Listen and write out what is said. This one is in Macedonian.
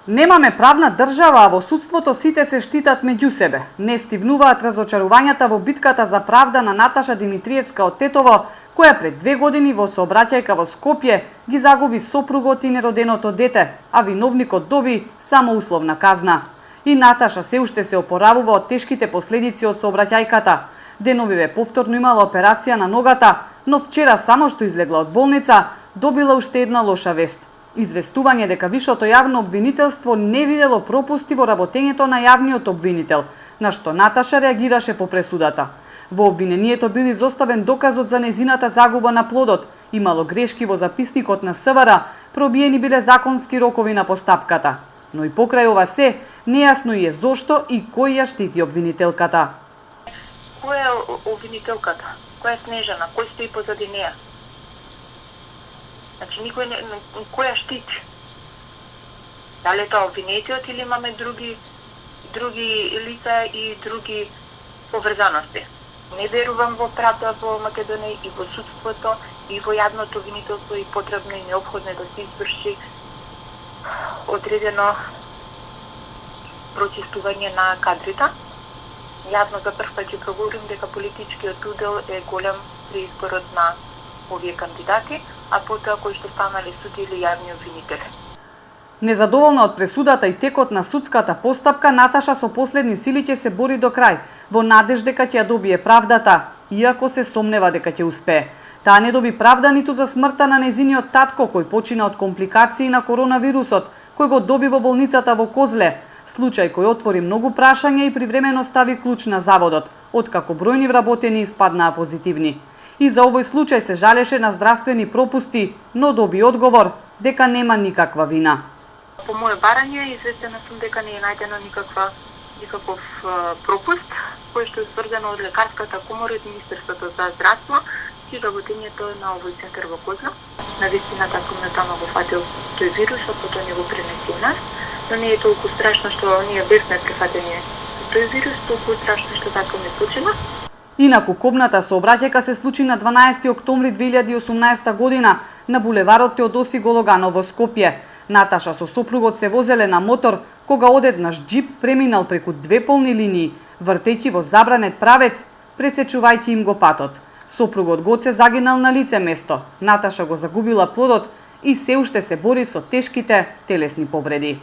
Немаме правна држава, а во судството сите се штитат меѓу себе. Не стивнуваат разочарувањата во битката за правда на Наташа Димитриевска од Тетово, која пред 2 години во сообраќајка во Скопје ги загуби сопругот и нероденото дете, а виновникот доби само условна казна. И Наташа се уште се опоравува од тешките последици од сообраќајката. Деновиве повторно имала операција на ногата, но вчера само што излегла од болница, добила уште една лоша вест. Известување дека Вишото јавно обвинителство не видело пропусти во работењето на јавниот обвинител, на што Наташа реагираше по пресудата. Во обвинението бил изоставен доказот за незината загуба на плодот, имало грешки во записникот на СВР, пробиени биле законски рокови на постапката. Но и покрај ова се, нејасно е зошто и кој ја штити обвинителката. Која е обвинителката? Која е Снежана? Кој стои позади неја? Значи, никој не... Која штити? Дали е тоа обвинетиот или имаме други лица и други поврзаности? Не верувам во правда во Македонија и во судството и во јавното обвинителство и потребно и необходно да се изврши одредено прочистување на кадрите. Јавно за прв пат ќе проговорим дека политичкиот удел е голем при изборот на овие кандидати, а потоа кои што станале суди или јавни обвинители. Незадоволна од пресудата и текот на судската постапка, Наташа со последни сили ќе се бори до крај, во надеж дека ќе ја добие правдата, иако се сомнева дека ќе успее. Таа не доби правда ниту за смртта на незиниот татко, кој почина од компликации на коронавирусот, кој го доби во болницата во Козле, случај кој отвори многу прашања и привремено стави клуч на заводот, откако бројни вработени испаднаа позитивни. И за овој случај се жалеше на здравствени пропусти, но доби одговор дека нема никаква вина. По моје барање, известена сум дека не е најдено никаков пропуст, кој што е стврдено од Лекарската комора и Министерството за здравство и работењето на овој центар во Козле. Навистина така моментално го фатил тој вирус, а потоа не го пренеси нас, но не е толку страшно што ние бевме прифатени тој вирус, толку страшно што така не случило. Инаку кобната сообраќајка се случи на 12 октомври 2018 година на булеварот Теодоси Гологанов во Скопје. Наташа со сопругот се возеле на мотор, кога одеднаш джип преминал преку 2 полни линии, вртејќи во забранет правец, пресечувајќи им го патот. Сопругот Гоце загинал на лице место, Наташа го загубила плодот и се уште се бори со тешките телесни повреди.